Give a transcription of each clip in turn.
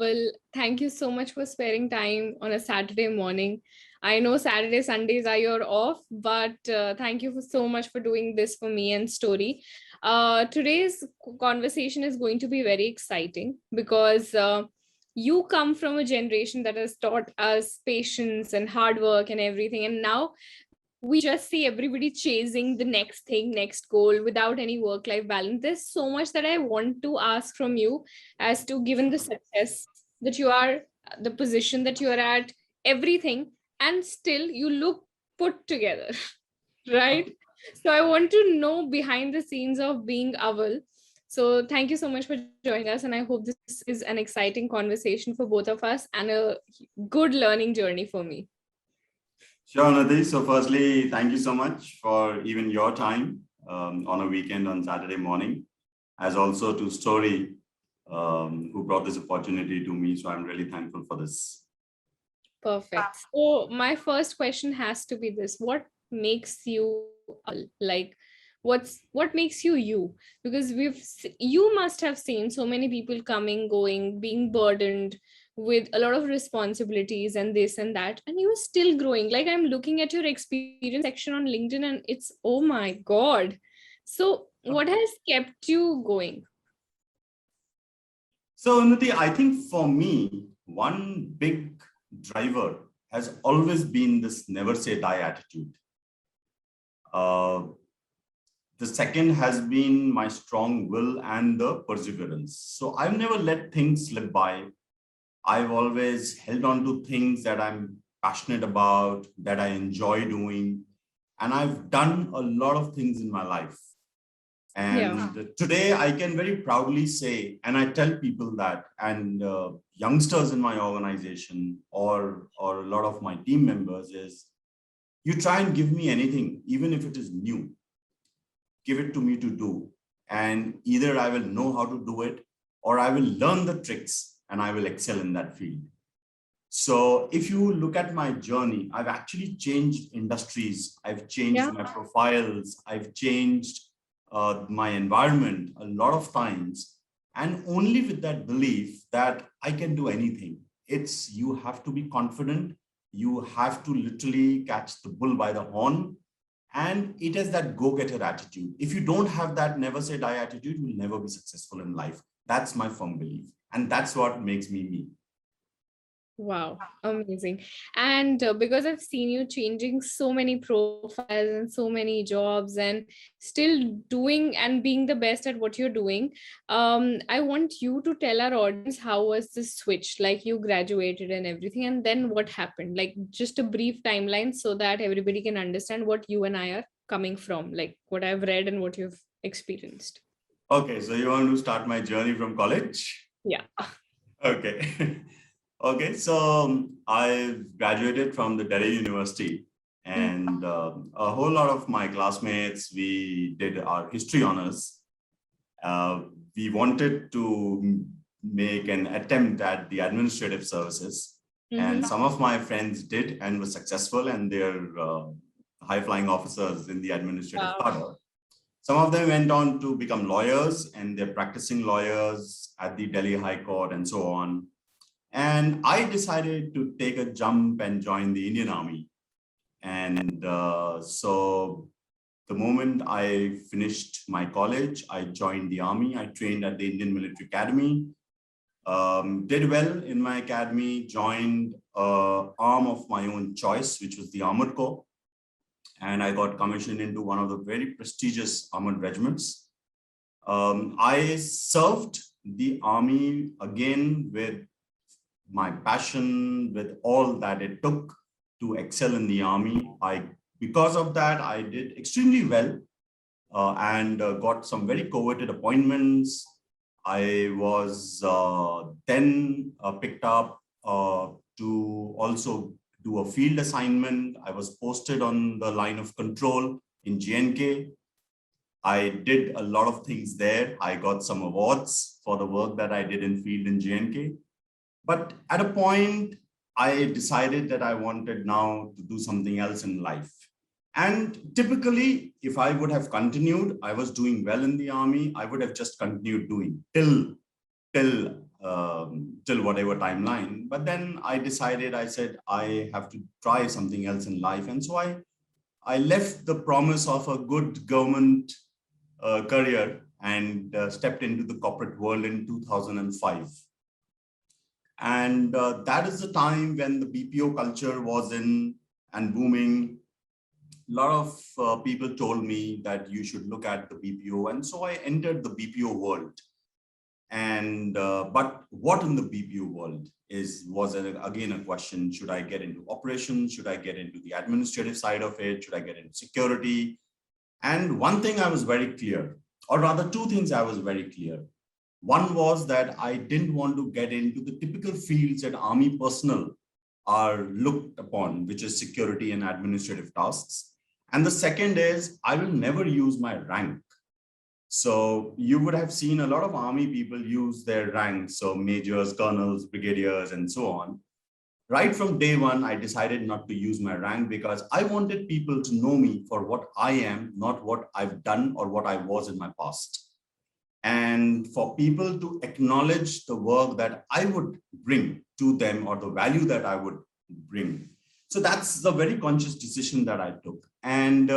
Aval. Thank you so much for sparing time on a Saturday morning. I know Saturday, Sundays are your off, but thank you so much for doing this for me and Story. Today's conversation is going to be very exciting because you come from a generation that has taught us patience and hard work and everything. And now we just see everybody chasing the next thing, next goal without any work-life balance. There's so much that I want to ask from you as to given the success that you are, the position that you are at, everything, and still you look put together, right? So I want to know behind the scenes of being Aval. So thank you so much for joining us, and I hope this is an exciting conversation for both of us and a good learning journey for me. Sure, Nadi. So firstly, thank you so much for even your time on a weekend on Saturday morning, as also to Stori, who brought this opportunity to me. So I'm really thankful for this. Perfect. So my first question has to be this: what makes you like? What makes you you? Because you must have seen so many people coming, going, being burdened with a lot of responsibilities and this and that, and you're still growing. Like I'm looking at your experience section on LinkedIn, and it's, oh my God. So what has kept you going? So Nadi, I think for me, one big driver has always been this never say die attitude. The second has been my strong will and the perseverance. So I've never let things slip by. I've always held on to things that I'm passionate about, that I enjoy doing. And I've done a lot of things in my life. And today I can very proudly say, and I tell people that, and youngsters in my organization or a lot of my team members is, you try and give me anything, even if it is new, give it to me to do. And either I will know how to do it, or I will learn the tricks and I will excel in that field. So if you look at my journey, I've actually changed industries. I've changed my profiles. I've changed my environment a lot of times, and only with that belief that I can do anything. It's, you have to be confident. You have to literally catch the bull by the horn. And it is that go-getter attitude. If you don't have that never say die attitude, you will never be successful in life. That's my firm belief. And that's what makes me me. Wow, amazing. And because I've seen you changing so many profiles and so many jobs and still doing and being the best at what you're doing, I want you to tell our audience, how was this switch? Like you graduated and everything, and then what happened? Like just a brief timeline so that everybody can understand what you and I are coming from, like what I've read and what you've experienced. Okay, so you want to start my journey from college? Yeah. Okay. Okay, so I graduated from the Delhi University, and a whole lot of my classmates, we did our history honors. We wanted to make an attempt at the administrative services, and some of my friends did and were successful, and they're high-flying officers in the administrative cadre. Some of them went on to become lawyers, and they're practicing lawyers at the Delhi High Court and so on. And I decided to take a jump and join the Indian Army. And so the moment I finished my college, I joined the Army. I trained at the Indian Military Academy, did well in my academy, joined an arm of my own choice, which was the Armored Corps. And I got commissioned into one of the very prestigious armored regiments. I served the Army again with my passion, with all that it took to excel in the Army. Because of that, I did extremely well and got some very coveted appointments. I was then picked up to also do a field assignment. I was posted on the line of control in J&K. I did a lot of things there. I got some awards for the work that I did in field in J&K. But at a point, I decided that I wanted now to do something else in life. And typically, if I would have continued, I was doing well in the Army, I would have just continued doing till till whatever timeline. But then I decided, I said, I have to try something else in life. And so I left the promise of a good government career and stepped into the corporate world in 2005. And that is the time when the BPO culture was in and booming. A lot of people told me that you should look at the BPO. And so I entered the BPO world. And but what in the BPO world was again a question: should I get into operations? Should I get into the administrative side of it? Should I get into security? And one thing I was very clear, or rather two things I was very clear. One was that I didn't want to get into the typical fields that army personnel are looked upon, which is security and administrative tasks. And the second is I will never use my rank. So you would have seen a lot of army people use their ranks, so majors, colonels, brigadiers, and so on. Right from day one, I decided not to use my rank because I wanted people to know me for what I am, not what I've done or what I was in my past. And for people to acknowledge the work that I would bring to them or the value that I would bring. So that's the very conscious decision that I took. And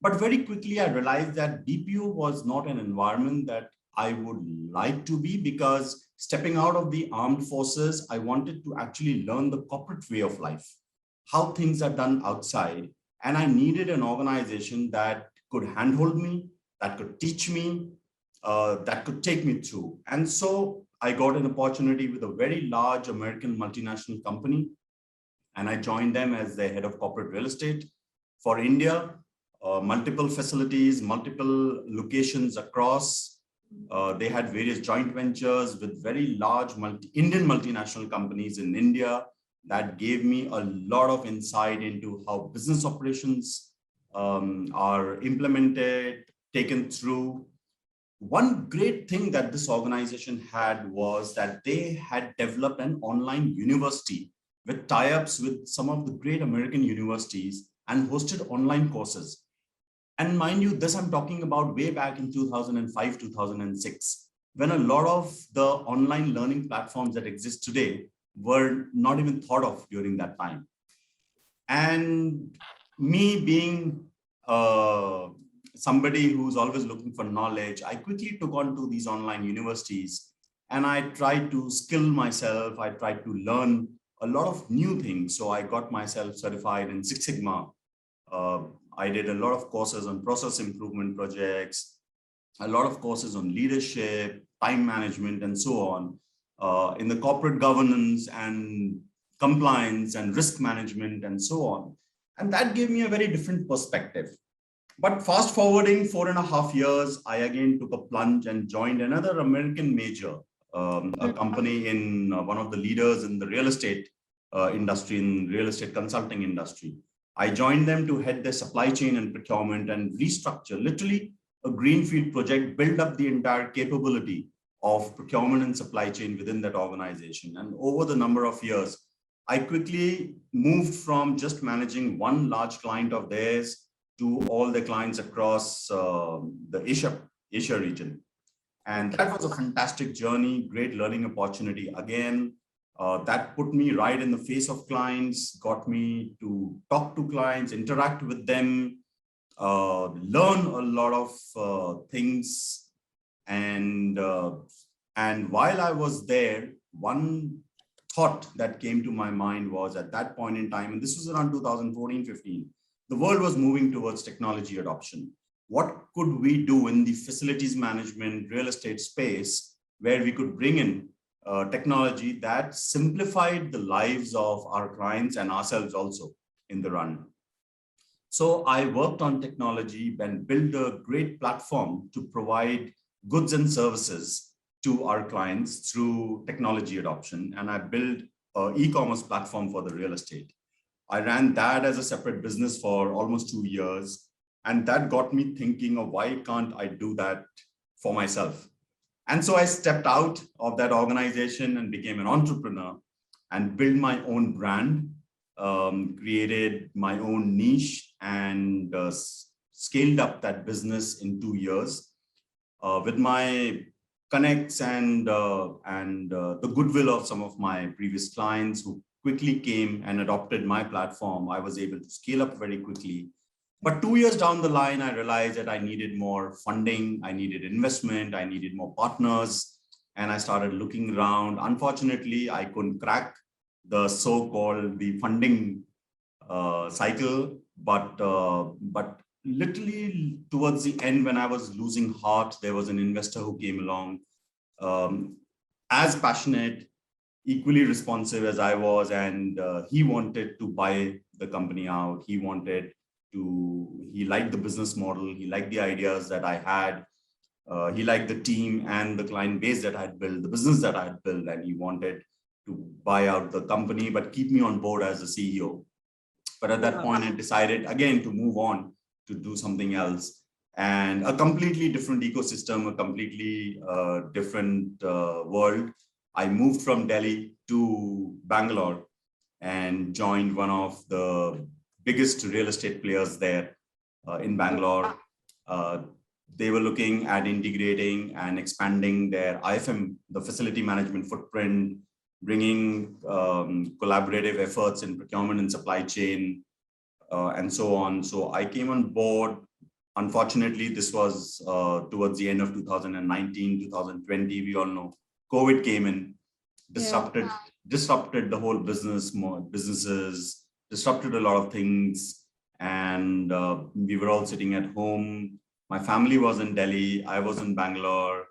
but very quickly, I realized that BPO was not an environment that I would like to be, because stepping out of the armed forces, I wanted to actually learn the corporate way of life, how things are done outside. And I needed an organization that could handhold me, that could teach me, that could take me through. And so I got an opportunity with a very large American multinational company, and I joined them as the head of corporate real estate for India. Multiple facilities, multiple locations across. They had various joint ventures with very large Indian multinational companies in India. That gave me a lot of insight into how business operations are implemented, taken through. One great thing that this organization had was that they had developed an online university with tie-ups with some of the great American universities and hosted online courses. And mind you, this I'm talking about way back in 2005, 2006, when a lot of the online learning platforms that exist today were not even thought of during that time. And me being somebody who's always looking for knowledge, I quickly took on to these online universities and I tried to skill myself. I tried to learn a lot of new things. So I got myself certified in Six Sigma. I did a lot of courses on process improvement projects, a lot of courses on leadership, time management, and so on, in the corporate governance and compliance and risk management and so on. And that gave me a very different perspective. But fast forwarding 4.5 years, I again took a plunge and joined another American major, a company in one of the leaders in the real estate industry, in real estate consulting industry. I joined them to head their supply chain and procurement and restructure, literally a greenfield project, build up the entire capability of procurement and supply chain within that organization. And over the number of years, I quickly moved from just managing one large client of theirs to all the clients across the Asia region. And that was a fantastic journey, great learning opportunity. Again, that put me right in the face of clients, got me to talk to clients, interact with them, learn a lot of things. And while I was there, one thought that came to my mind was, at that point in time, and this was around 2014-15, the world was moving towards technology adoption. What could we do in the facilities management, real estate space, where we could bring in technology that simplified the lives of our clients and ourselves also in the run? So I worked on technology and built a great platform to provide goods and services to our clients through technology adoption. And I built an e-commerce platform for the real estate. I ran that as a separate business for almost 2 years. And that got me thinking of, why can't I do that for myself? And so I stepped out of that organization and became an entrepreneur and built my own brand, created my own niche, and scaled up that business in 2 years. With my connects and the goodwill of some of my previous clients who quickly came and adopted my platform, I was able to scale up very quickly. But 2 years down the line, I realized that I needed more funding, I needed investment, I needed more partners, and I started looking around. Unfortunately, I couldn't crack the so-called the funding cycle, but literally towards the end, when I was losing heart, there was an investor who came along, as passionate, equally responsive as I was, and he wanted to buy the company out. He liked the business model, he liked the ideas that I had, he liked the team and the client base that I had built, the business that I had built, and he wanted to buy out the company, but keep me on board as a CEO. But at that point, I decided again to move on to do something else, and a completely different ecosystem, a completely different world. I moved from Delhi to Bangalore and joined one of the biggest real estate players there in Bangalore. They were looking at integrating and expanding their IFM, the facility management footprint, bringing collaborative efforts in procurement and supply chain, and so on. So I came on board. Unfortunately, this was towards the end of 2019, 2020. We all know COVID came in, disrupted the whole businesses, disrupted a lot of things. And we were all sitting at home. My family was in Delhi, I was in Bangalore.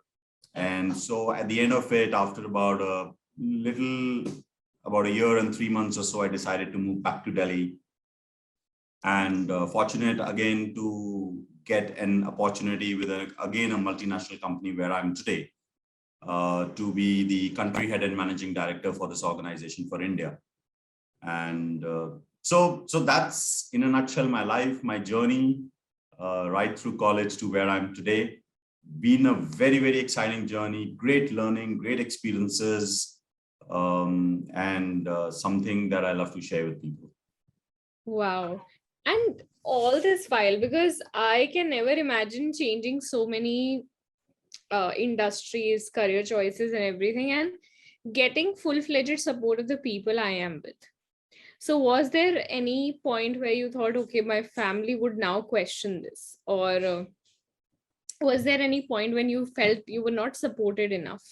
And so at the end of it, after about a year and 3 months or so, I decided to move back to Delhi. And fortunate again to get an opportunity with again a multinational company where I'm today, to be the country head and managing director for this organization for India. And so that's in a nutshell my life, my journey, right through college to where I'm today. Been a very, very exciting journey, great learning, great experiences, and something that I love to share with people. Wow. And all this while, because I can never imagine changing so many industries, career choices and everything, and getting full-fledged support of the people I am with. So was there any point where you thought, okay, my family would now question this? Or was there any point when you felt you were not supported enough?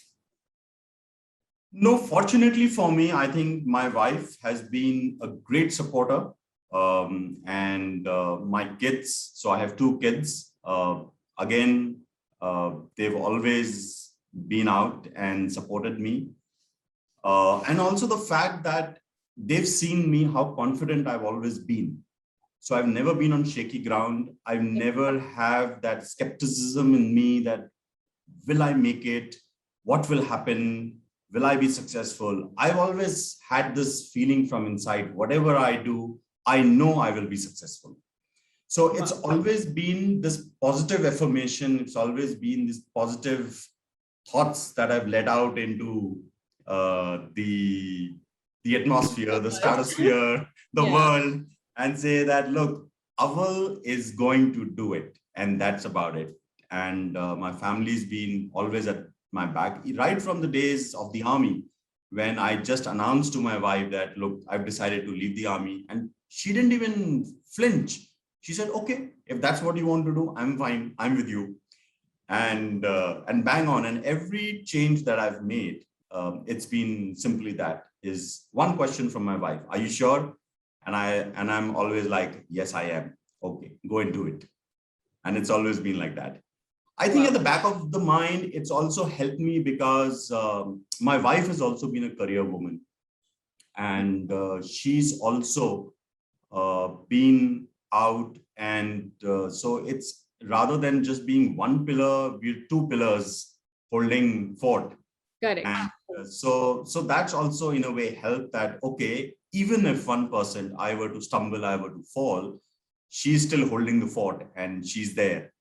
No, fortunately for me, I think my wife has been a great supporter. And my kids, so I have 2 kids, again, they've always been out and supported me. And also the fact that they've seen me, how confident I've always been. So I've never been on shaky ground. I've never have that skepticism in me that, will I make it? What will happen? Will I be successful? I've always had this feeling from inside, whatever I do, I know I will be successful. So it's always been this positive affirmation. It's always been this positive thoughts that I've let out into the atmosphere, the stratosphere, the world, and say that, look, Aval is going to do it. And that's about it. And my family's been always at my back, right from the days of the army, when I just announced to my wife that, look, I've decided to leave the army. And she didn't even flinch. She said, okay, if that's what you want to do, I'm fine. I'm with you. And bang on. And every change that I've made, it's been simply that is one question from my wife. Are you sure? And I'm always like, yes, I am. Okay, go and do it. And it's always been like that. I think at the back of the mind, it's also helped me because my wife has also been a career woman. And she's also been out. And so it's rather than just being one pillar, we're 2 pillars holding fort. Correct. And so that's also in a way helped that, okay, even if 1% I were to stumble, I were to fall, she's still holding the fort and she's there.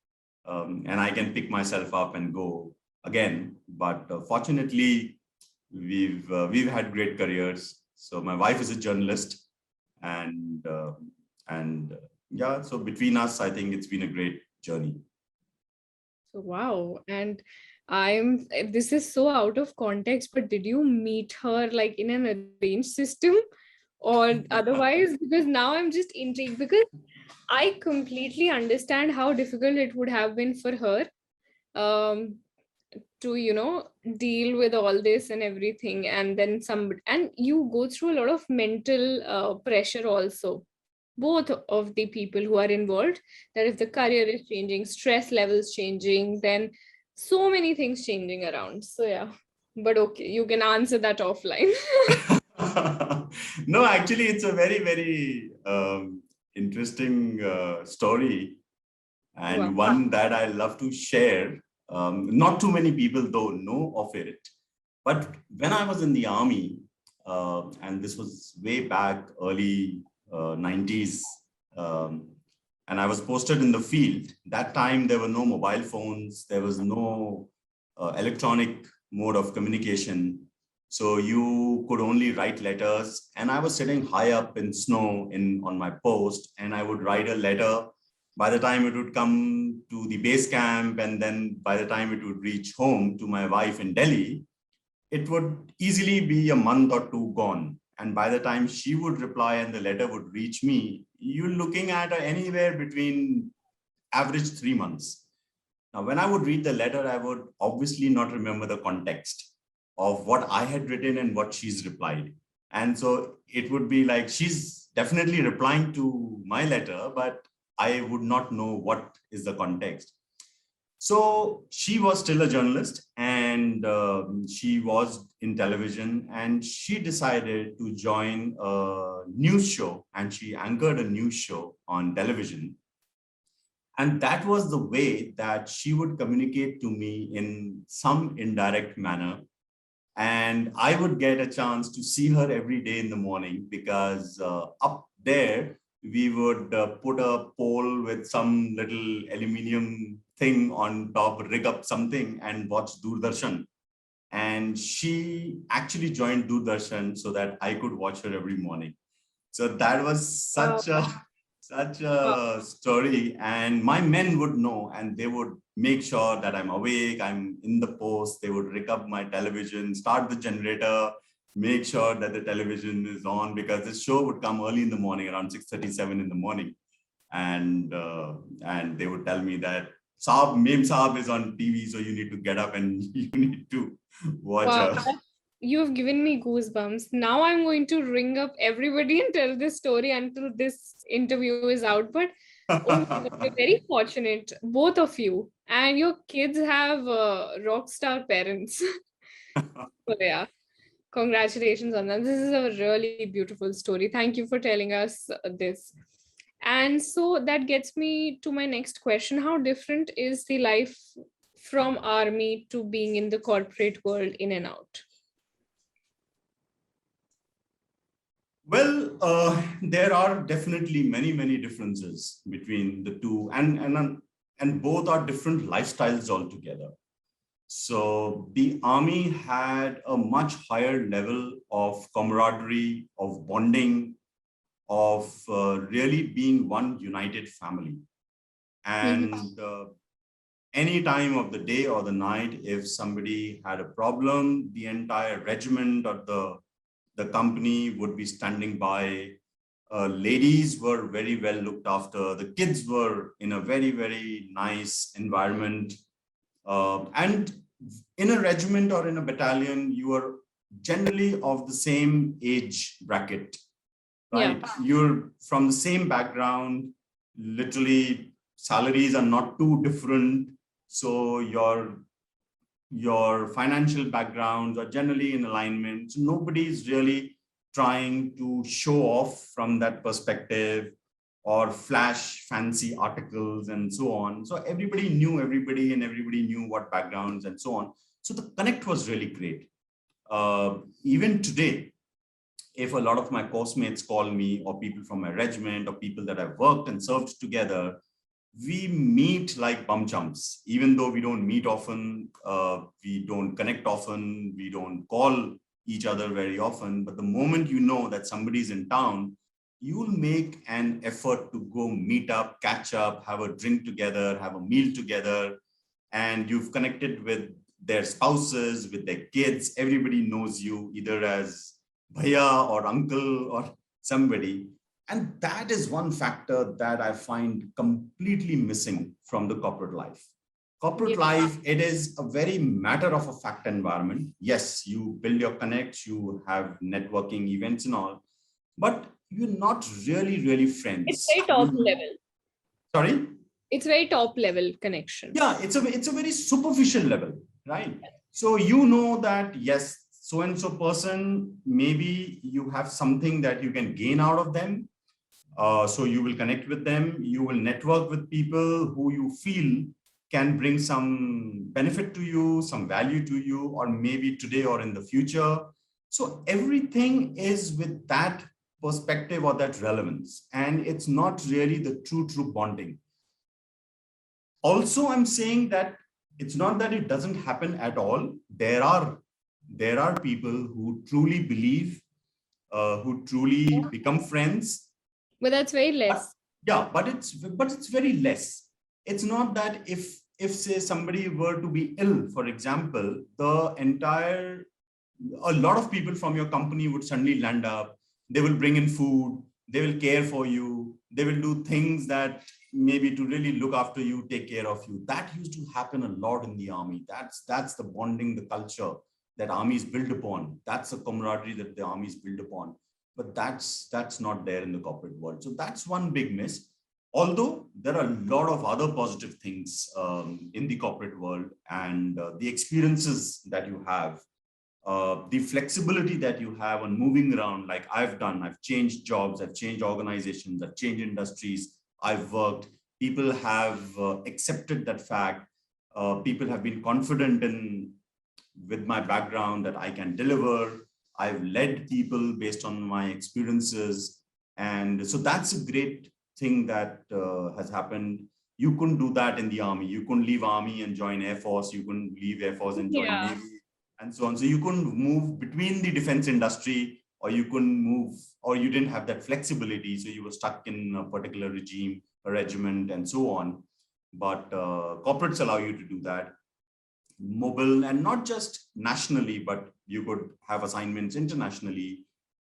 And I can pick myself up and go again. But fortunately, we've had great careers. So my wife is a journalist, and yeah, so between us, I think it's been a great journey. So wow. And This is so out of context, but did you meet her like in an arranged system or otherwise? Because now I'm just intrigued, because I completely understand how difficult it would have been for her um to, deal with all this and everything. And then and you go through a lot of mental pressure also, both of the people who are involved, that if the career is changing, stress levels changing, then so many things changing around. So yeah, but okay, you can answer that offline. No, actually, it's a very, very interesting story, Wow. and one that I love to share. Not too many people, though, know of it. But when I was in the army, and this was way back early 90s, um, and I was posted in the field. That time, there were no mobile phones, there was no electronic mode of communication. So you could only write letters. And I was sitting high up in snow on my post, and I would write a letter. By the time it would come to the base camp, and then by the time it would reach home to my wife in Delhi, it would easily be a month or two gone. And by the time she would reply and the letter would reach me, you're looking at anywhere between average 3 months. Now, when I would read the letter, I would obviously not remember the context of what I had written and what she's replied. And so it would be like she's definitely replying to my letter, but I would not know what is the context. So she was still a journalist, and she was in television, and she decided to join a news show, and she anchored a news show on television. And that was the way that she would communicate to me in some indirect manner. And I would get a chance to see her every day in the morning, because up there, we would put a pole with some little aluminium thing on top, rig up something, and watch Doordarshan. And she actually joined Doordarshan so that I could watch her every morning. So that was Wow. such Wow. a story. And my men would know, and they would make sure that I'm awake, I'm in the post. They would rig up my television, start the generator, make sure that the television is on, because this show would come early in the morning, around 6:37 in the morning. And they would tell me that Saab, Mem Saab is on TV, so you need to get up and you need to watch Wow, her. you've given me goosebumps. Now I'm going to ring up everybody and tell this story until this interview is out. But oh my God, you're very fortunate, both of you. And your kids have rock star parents. So yeah, congratulations on that. This is a really beautiful story. Thank you for telling us this. And so that gets me to my next question. How different is the life from army to being in the corporate world, in and out? Well, there are definitely many, many differences between the two, and both are different lifestyles altogether. So the army had a much higher level of camaraderie, of bonding, of really being one united family. Mhm. And any time of the day or the night, if somebody had a problem, the entire regiment or the company would be standing by. Ladies were very well looked after. The kids were in a very, very nice environment. And in a regiment or in a battalion, you are generally of the same age bracket, Yeah. right? You're from the same background. Literally, salaries are not too different. So your financial backgrounds are generally in alignment. So nobody's really trying to show off from that perspective or flash fancy articles and so on. So everybody knew everybody, and everybody knew what backgrounds and so on. So the connect was really great. Even today, if a lot of my course mates call me, or people from my regiment, or people that I've worked and served together, we meet like bum chumps. Even though we don't meet often, we don't connect often, we don't call each other very often. But the moment you know that somebody's in town, you will make an effort to go meet up, catch up, have a drink together, have a meal together, and you've connected with their spouses, with their kids. Everybody knows you either as bhaiya or uncle or somebody. And that is one factor that I find completely missing from the corporate life. Corporate life, it is a very matter of a fact environment. Yes, you build your connects, you have networking events and all, but you're not really friends. It's very top level. Sorry? It's very top level connection. Yeah, it's a very superficial level, right? So you know that, yes, so and so person, maybe you have something that you can gain out of them. So you will connect with them, you will network with people who you feel can bring some benefit to you, some value to you, or maybe today or in the future. So everything is with that perspective or that relevance, and it's not really the true bonding. Also, I'm saying that it's not that it doesn't happen at all. There are people who truly believe, who truly become friends. But that's very less. But it's very less. It's not that if say somebody were to be ill, for example, a lot of people from your company would suddenly land up. They will bring in food, they will care for you, they will do things that maybe to really look after you, take care of you. That used to happen a lot in the army. That's the bonding, the culture that armies build upon. That's a camaraderie that the armies build upon. But that's not there in the corporate world. So that's one big miss. Although there are a lot of other positive things in the corporate world, and the experiences that you have, the flexibility that you have on moving around, like I've changed jobs, I've changed organizations, I've changed industries, I've worked. People have accepted that fact. People have been confident with my background that I can deliver. I've led people based on my experiences. And so that's a great thing that has happened. You couldn't do that in the army. You couldn't leave army and join Air Force. You couldn't leave Air Force and join Navy and so on. So you couldn't move between the defense industry, or you couldn't move, or you didn't have that flexibility. So you were stuck in a particular regime, a regiment, and so on. But corporates allow you to do that. Mobile, and not just nationally, but you could have assignments internationally.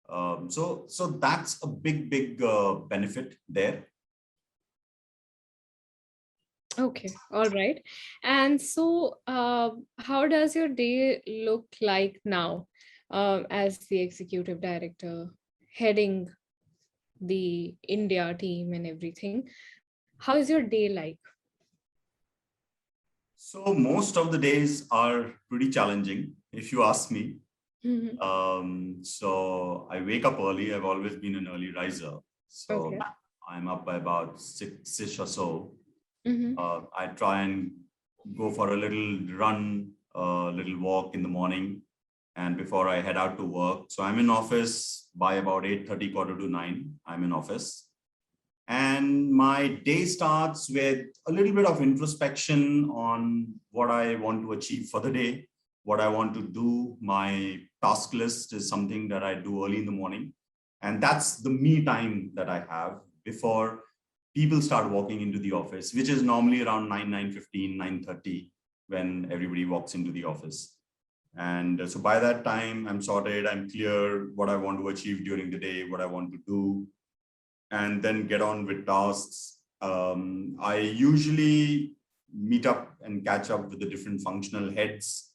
So that's a big benefit there. Okay, all right. And so how does your day look like now as the executive director heading the India team and everything? How is your day like? So most of the days are pretty challenging, if you ask me. So I wake up early. I've always been an early riser. So I'm up by about 6-ish or so. I try and go for a little run, a little walk in the morning, and before I head out to work. So I'm in office by about 8:30, 8:45. I'm in office. And my day starts with a little bit of introspection on what I want to achieve for the day, what I want to do. My task list is something that I do early in the morning. And that's the me time that I have before people start walking into the office, which is normally around 9:15, 9:30, when everybody walks into the office. And so by that time, I'm sorted, I'm clear what I want to achieve during the day, what I want to do, and then get on with tasks. I usually meet up and catch up with the different functional heads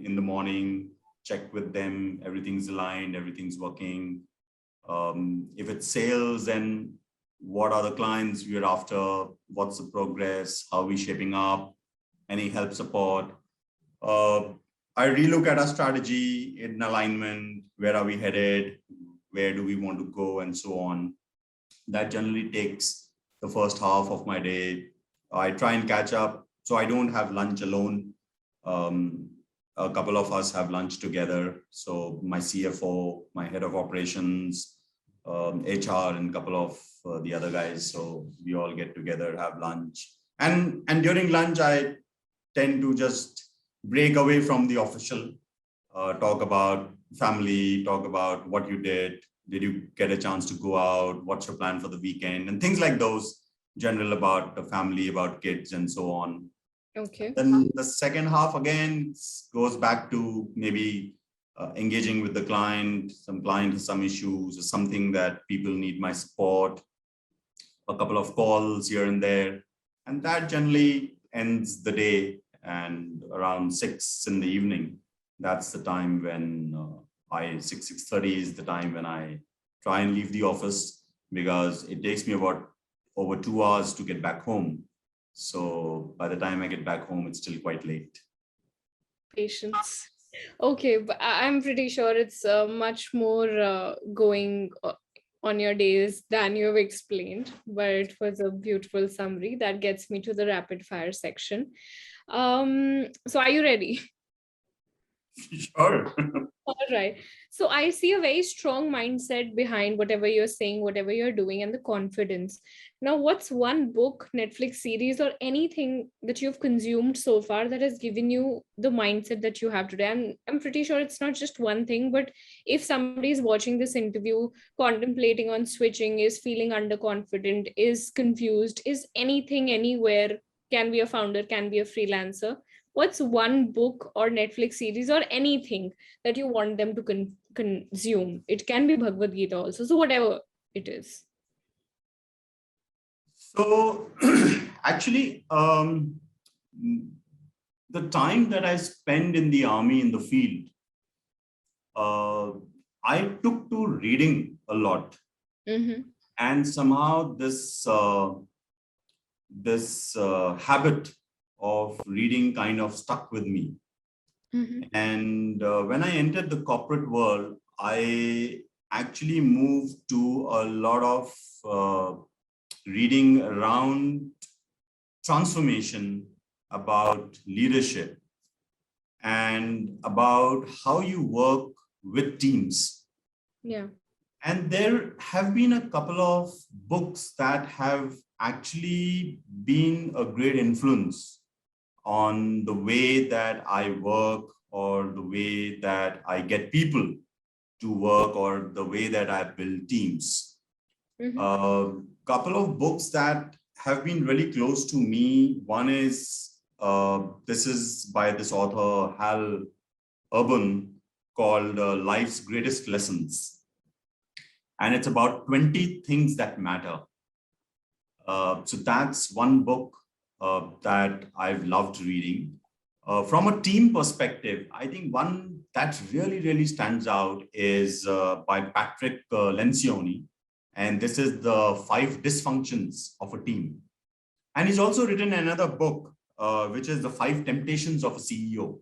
in the morning, check with them, everything's aligned, everything's working. If it's sales, then what are the clients we're after? What's the progress? How are we shaping up? Any help support? I relook at our strategy in alignment. Where are we headed? Where do we want to go? And so on. That generally takes the first half of my day. I try and catch up. So I don't have lunch alone. A couple of us have lunch together. So my CFO, my head of operations, HR, and a couple of the other guys. So we all get together, have lunch. And during lunch, I tend to just break away from the official, talk about family, talk about what you did. Did you get a chance to go out? What's your plan for the weekend? And things like those, general about the family, about kids, and so on. Okay. Then the second half again goes back to maybe engaging with the client, some issues, or something that people need my support, a couple of calls here and there. And that generally ends the day. And around 6 in the evening, that's the time when 6:30 is the time when I try and leave the office, because it takes me about over 2 hours to get back home. So by the time I get back home, it's still quite late. Patience. Okay, but I'm pretty sure it's much more going on your days than you have explained, but it was a beautiful summary that gets me to the rapid fire section. So are you ready? Sure. All right. So I see a very strong mindset behind whatever you're saying, whatever you're doing, and the confidence. Now, what's one book, Netflix series, or anything that you've consumed so far that has given you the mindset that you have today? I'm pretty sure it's not just one thing, but if somebody is watching this interview, contemplating on switching, is feeling underconfident, is confused, is anything, anywhere, can be a founder, can be a freelancer. What's one book or Netflix series or anything that you want them to consume? It can be Bhagavad Gita also. So whatever it is. So actually, the time that I spend in the army in the field, I took to reading a lot, and somehow this habit of reading kind of stuck with me. And when I entered the corporate world, I actually moved to a lot of reading around transformation, about leadership, and about how you work with teams. Yeah. And there have been a couple of books that have actually been a great influence on the way that I work, or the way that I get people to work, or the way that I build teams. A couple of books that have been really close to me. One is, this is by this author, Hal Urban, called Life's Greatest Lessons. And it's about 20 things that matter. So that's one book that I've loved reading. From a team perspective, I think one that really stands out is by Patrick Lencioni. And this is the 5 dysfunctions of a team. And he's also written another book, which is the 5 temptations of a CEO.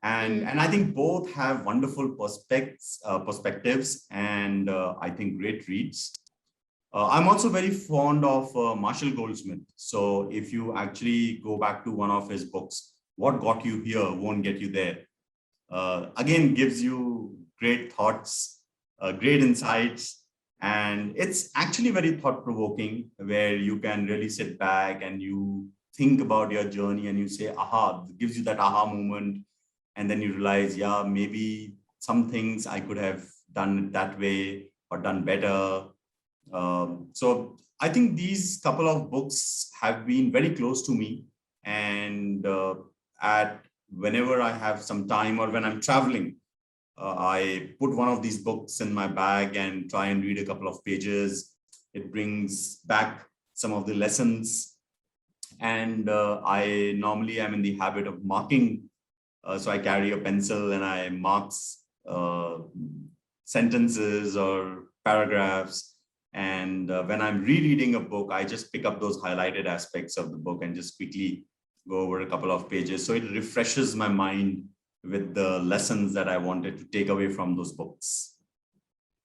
And I think both have wonderful perspectives, and I think great reads. I'm also very fond of Marshall Goldsmith. So if you actually go back to one of his books, What Got You Here Won't Get You There, again, gives you great thoughts, great insights. And it's actually very thought-provoking, where you can really sit back and you think about your journey and you say, aha, it gives you that aha moment. And then you realize, yeah, maybe some things I could have done it that way or done better. So I think these couple of books have been very close to me. And whenever I have some time, or when I'm traveling, I put one of these books in my bag and try and read a couple of pages. It brings back some of the lessons. And I normally am in the habit of marking. So I carry a pencil and I marks sentences or paragraphs. And when I'm rereading a book, I just pick up those highlighted aspects of the book and just quickly go over a couple of pages. So it refreshes my mind with the lessons that I wanted to take away from those books.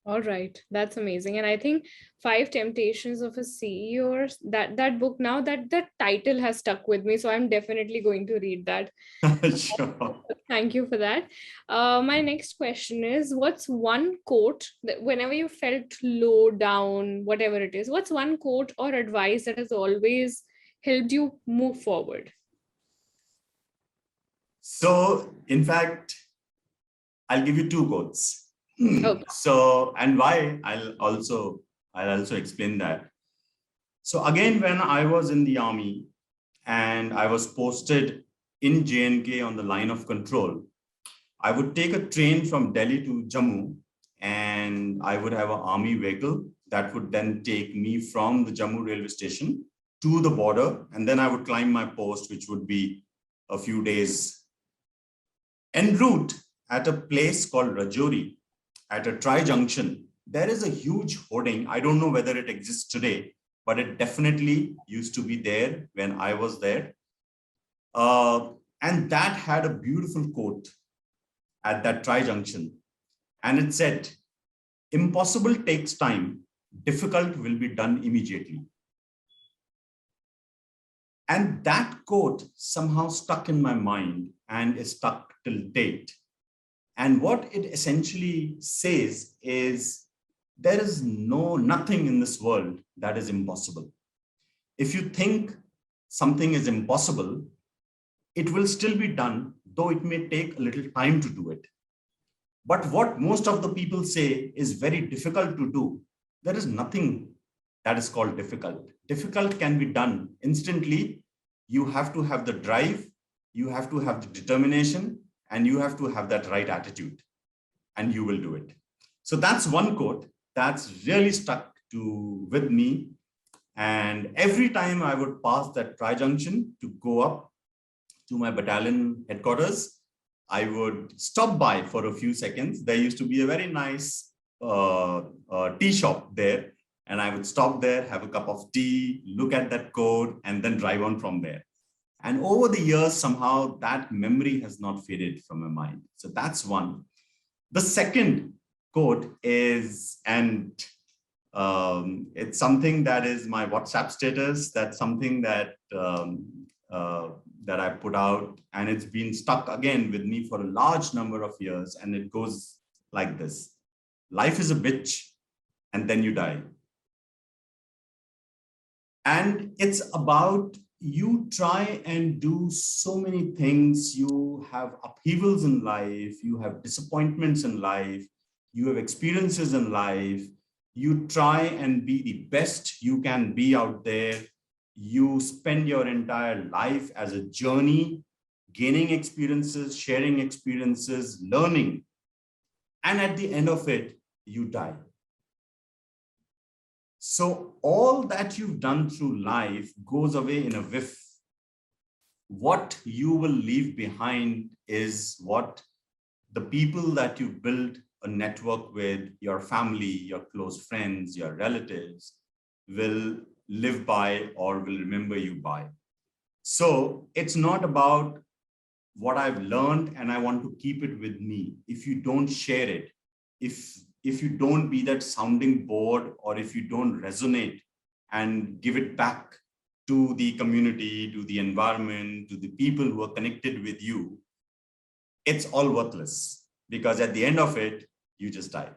All right, that's amazing. And I think 5 Temptations of a CEO, that book, now that title has stuck with me, so I'm definitely going to read that. Sure. Thank you for that. My next question is, what's one quote that whenever you felt low down, whatever it is, what's one quote or advice that has always helped you move forward? So in fact, I'll give you 2 quotes. Okay. So, and why, I'll also explain that. So again, when I was in the army, and I was posted in J&K on the line of control, I would take a train from Delhi to Jammu, and I would have an army vehicle that would then take me from the Jammu railway station to the border. And then I would climb my post, which would be a few days en route at a place called Rajouri, at a tri-junction. There is a huge hoarding. I don't know whether it exists today, but it definitely used to be there when I was there. And that had a beautiful quote at that tri-junction. And it said, "Impossible takes time, difficult will be done immediately." And that quote somehow stuck in my mind and is stuck till date. And what it essentially says is, there is nothing in this world that is impossible. If you think something is impossible, it will still be done, though it may take a little time to do it. But what most of the people say is very difficult to do, there is nothing that is called difficult. Difficult can be done instantly. You have to have the drive, you have to have the determination, and you have to have that right attitude, and you will do it. So that's one quote that's really stuck with me. And every time I would pass that tri-junction to go up to my battalion headquarters, I would stop by for a few seconds. There used to be a very nice tea shop there. And I would stop there, have a cup of tea, look at that code, and then drive on from there. And over the years, somehow that memory has not faded from my mind. So that's one. The second quote is, and it's something that is my WhatsApp status. That's something that that I put out, and it's been stuck again with me for a large number of years. And it goes like this: life is a bitch, and then you die. And it's about, you try and do so many things. You have upheavals in life, you have disappointments in life, you have experiences in life. You try and be the best you can be out there. You spend your entire life as a journey, gaining experiences, sharing experiences, learning. And at the end of it, you die. So all that you've done through life goes away in a whiff. What you will leave behind is what the people that you build a network with, your family, your close friends, your relatives, will live by or will remember you by. So it's not about what I've learned and I want to keep it with me. If you don't share it, if you don't be that sounding board, or if you don't resonate and give it back to the community, to the environment, to the people who are connected with you, it's all worthless, because at the end of it, you just die.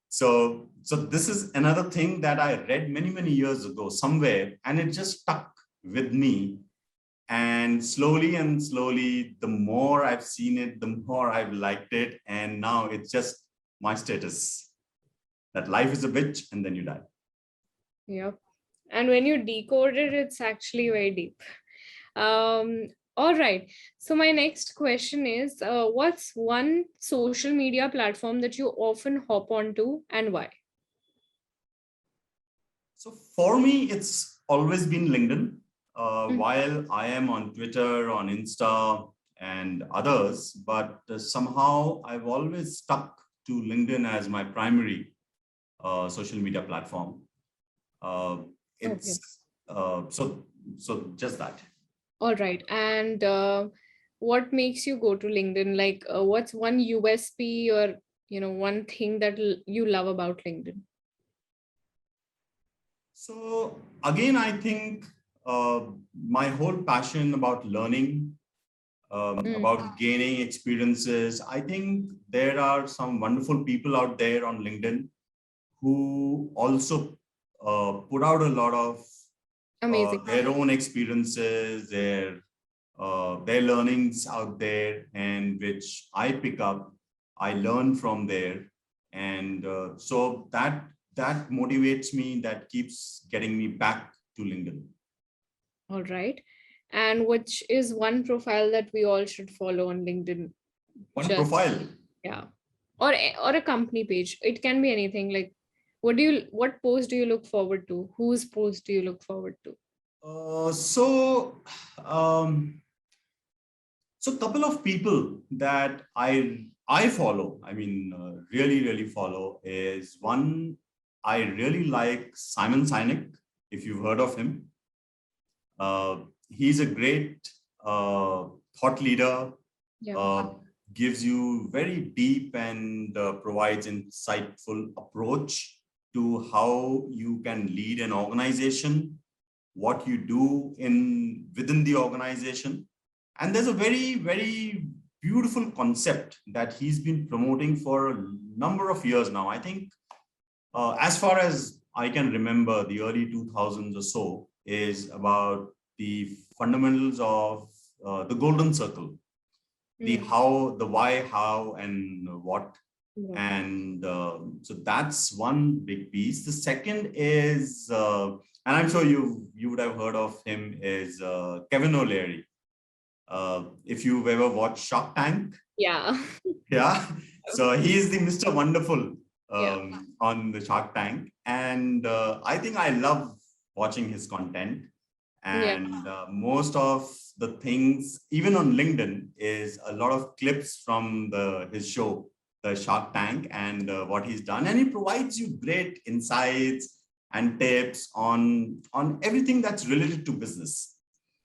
So this is another thing that I read many, many years ago somewhere, and it just stuck with me. And slowly and slowly, the more I've seen it, the more I've liked it. And now it's just my status, that life is a bitch and then you die. Yep. And when you decode it, it's actually very deep. All right. So my next question is, what's one social media platform that you often hop onto and why? So for me, it's always been LinkedIn. While I am on Twitter, on Insta and others, but somehow I've always stuck to LinkedIn as my primary social media platform. It's so just that. All right. And what makes you go to LinkedIn? Like, what's one USP or, one thing that you love about LinkedIn? So again, I think my whole passion about learning, about gaining experiences. I think there are some wonderful people out there on LinkedIn who also put out a lot of their own experiences, their learnings out there, and which I pick up, I learn from there. And so that motivates me, that keeps getting me back to LinkedIn. All right. And which is one profile that we all should follow on LinkedIn? One Just, profile. yeah. Or a company page. It can be anything. Like, what post do you look forward to? Whose post do you look forward to? Um, so a couple of people that I follow, I mean, really follow is one. I really like Simon Sinek, if you've heard of him. He's a great thought leader, Yeah. gives you very deep and provides insightful approach to how you can lead an organization, what you do within the organization. And there's a very beautiful concept that he's been promoting for a number of years now. I think as far as I can remember, the early 2000s or so is about the fundamentals of the golden circle, the how, the why, how, and what. And so that's one big piece. The second is, and I'm sure you would have heard of him, is Kevin O'Leary. If you've ever watched Shark Tank, Yeah. yeah, so he's the Mr. Wonderful Yeah. on the Shark Tank, and I think I love watching his content. And most of the things, even on LinkedIn, is a lot of clips from his show, the Shark Tank, and what he's done. And he provides you great insights and tips on everything that's related to business.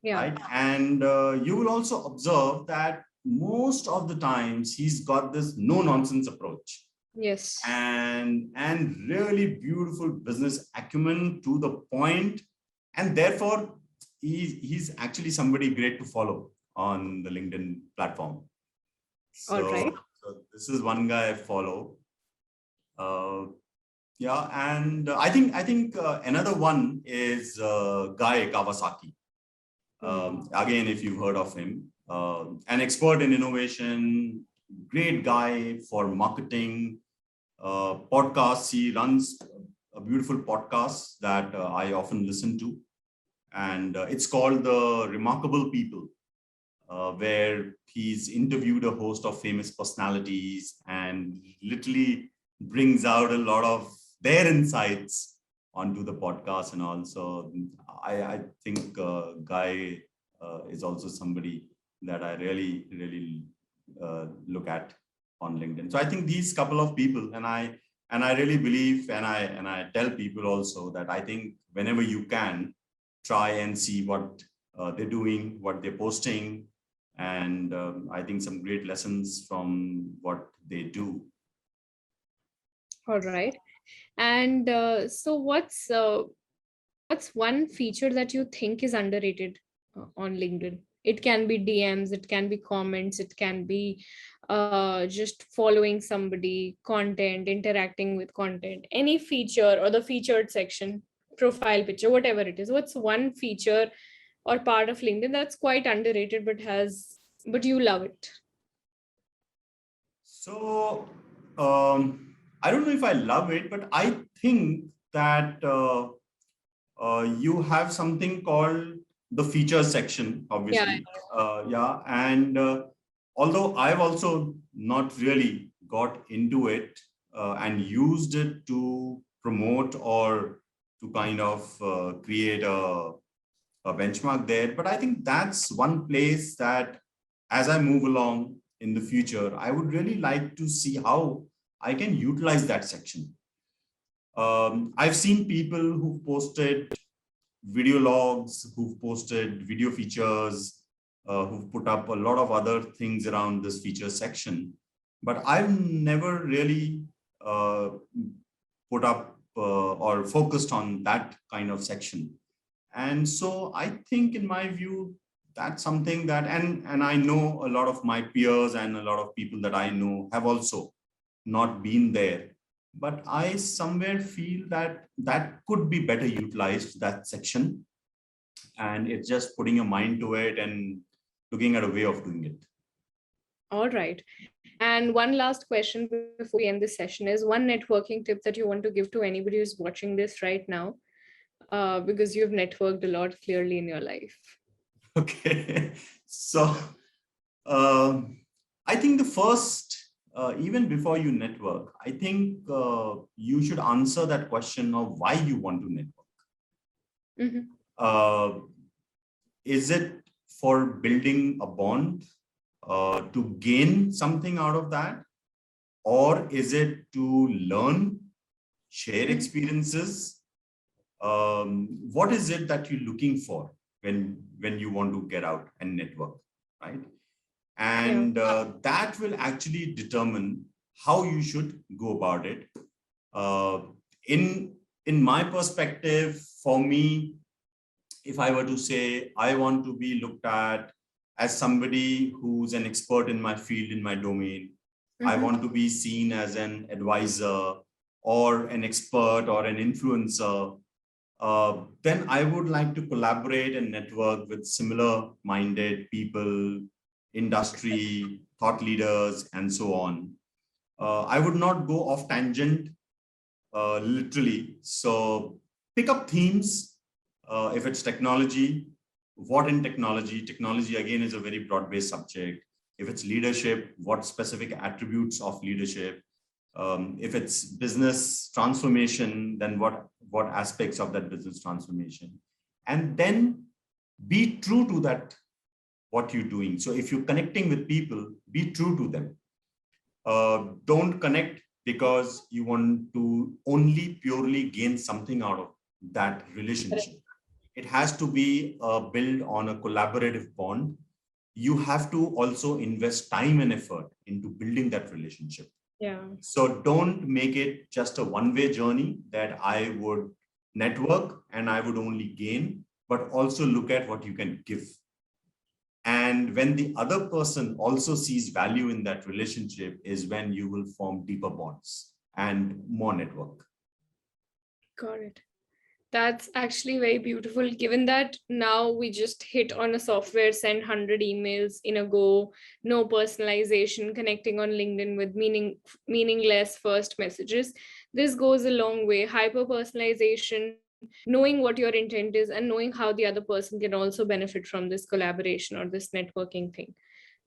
Yeah. Right. And you will also observe that most of the times he's got this no nonsense approach. Yes. And really beautiful business acumen to the point. And therefore, he's actually somebody great to follow on the LinkedIn platform. So, all right. So this is one guy I follow. Yeah, and I think another one is Guy Kawasaki. Again, if you've heard of him, an expert in innovation, great guy for marketing, podcasts. He runs a beautiful podcast that I often listen to. And it's called The Remarkable People, where he's interviewed a host of famous personalities and literally brings out a lot of their insights onto the podcast. And also, I think Guy is also somebody that I really look at on LinkedIn. So I think these couple of people, and I really believe, and I tell people also that I think whenever you can, try and see what they're doing, what they're posting, and I think some great lessons from what they do. All right. And so what's one feature that you think is underrated on LinkedIn? It can be DMs, it can be comments, it can be just following somebody, content, interacting with content, any feature or the featured section, profile picture, whatever it is. What's one feature or part of LinkedIn that's quite underrated but you love it? So I don't know if I love it, but I think that you have something called the features section, obviously. And although I've also not really got into it and used it to promote or to kind of create a benchmark there, but I think that's one place that as I move along in the future, I would really like to see how I can utilize that section. I've seen people who posted video logs, who've posted video features, who've put up a lot of other things around this feature section. But I've never really put up or focused on that kind of section. And so I think, in my view, that's something that, and I know a lot of my peers and a lot of people that I know have also not been there. But I somewhere feel that that could be better utilized, that section. And it's just putting a mind to it and looking at a way of doing it. All right. And one last question before we end this session is one networking tip that you want to give to anybody who's watching this right now, because you've networked a lot clearly in your life. Okay. So I think the first, even before you network, I think you should answer that question of why you want to network. Mhm. Is it for building a bond, to gain something out of that? Or is it to learn, share Mhm. experiences? What is it that you're looking for when you want to get out and network, right? Yeah. And that will actually determine how you should go about it. Uh, in my perspective, for me, if I were to say I want to be looked at as somebody who's an expert in my field, in my domain, I Mhm. want to be seen as an advisor or an expert or an influencer, then I would like to collaborate and network with similar minded people, industry, thought leaders, and so on. I would not go off tangent, literally. So pick up themes. If it's technology, what in technology? Technology, again, is a very broad-based subject. If it's leadership, what specific attributes of leadership? If it's business transformation, then what aspects of that business transformation? And then be true to that, what you're doing. So if you're connecting with people, be true to them. Don't connect because you want to only purely gain something out of that relationship. It has to be built on a collaborative bond. You have to also invest time and effort into building that relationship. Yeah. So don't make it just a one-way journey that I would network and I would only gain, but also look at what you can give. And when the other person also sees value in that relationship is when you will form deeper bonds and more network. Got it. That's actually very beautiful, given that now we just hit on a software, send 100 emails in a go, no personalization, connecting on LinkedIn with meaningless first messages. This goes a long way. Hyper personalization, knowing what your intent is, and knowing how the other person can also benefit from this collaboration or this networking thing.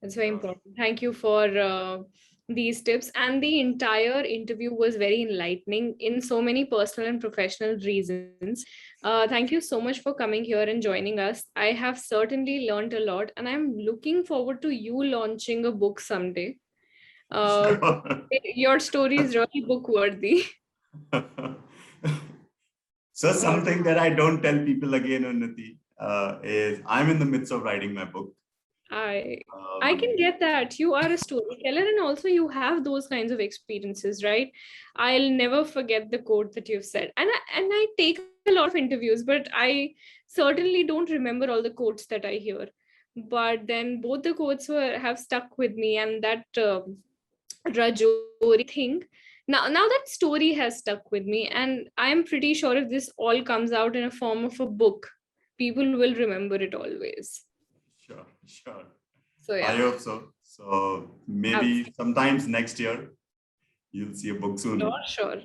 That's very Sure. important. Thank you for these tips. And the entire interview was very enlightening in so many personal and professional reasons. Thank you so much for coming here and joining us. I have certainly learned a lot, and I'm looking forward to you launching a book someday. Uh, Sure. your story is really book worthy. So something that I don't tell people again, Unnati, is I'm in the midst of writing my book. I I can Um, get that. You are a storyteller and also you have those kinds of experiences, right? I'll never forget the quote that you've said. And I take a lot of interviews, but I certainly don't remember all the quotes that I hear. But then both the quotes were have stuck with me, and that Rajori thing. Now that story has stuck with me, and I'm pretty sure if this all comes out in a form of a book, people will remember it always. sure, sure. So I yeah. hope so. So maybe sometimes next year you'll see a book Sure, soon. sure.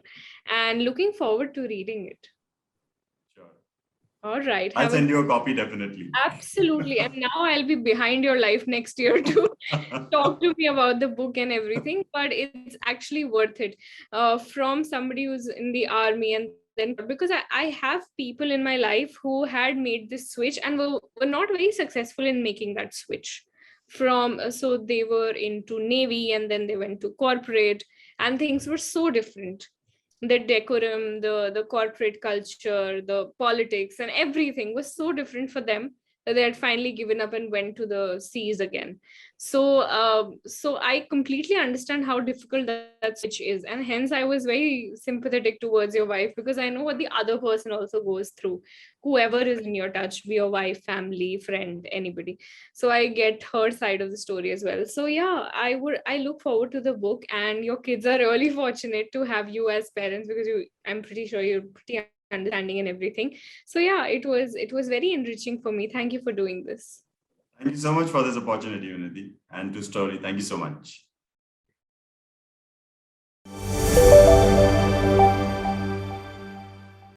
And looking forward to reading it. Sure. All right. I'll Have a send you a copy definitely. absolutely. And now I'll be behind your life next year to talk to me about the book and everything. But it's actually worth it. From somebody who's in the army and then because I have people in my life who had made this switch and were not very successful in making that switch. From so they were into Navy and then they went to corporate, and things were so different. The decorum, the corporate culture, the politics, and everything was so different for them that they had finally given up and went to the seas again. So I completely understand how difficult that switch is, and hence I was very sympathetic towards your wife because I know what the other person also goes through, whoever is in your touch, be your wife, family, friend, anybody. So I get her side of the story as well. So yeah, I look forward to the book, and your kids are really fortunate to have you as parents because I'm pretty sure you're pretty understanding and everything. So yeah, it was very enriching for me. Thank you for doing this. Thank you so much for this opportunity, Unity, and to Story. Thank you so much.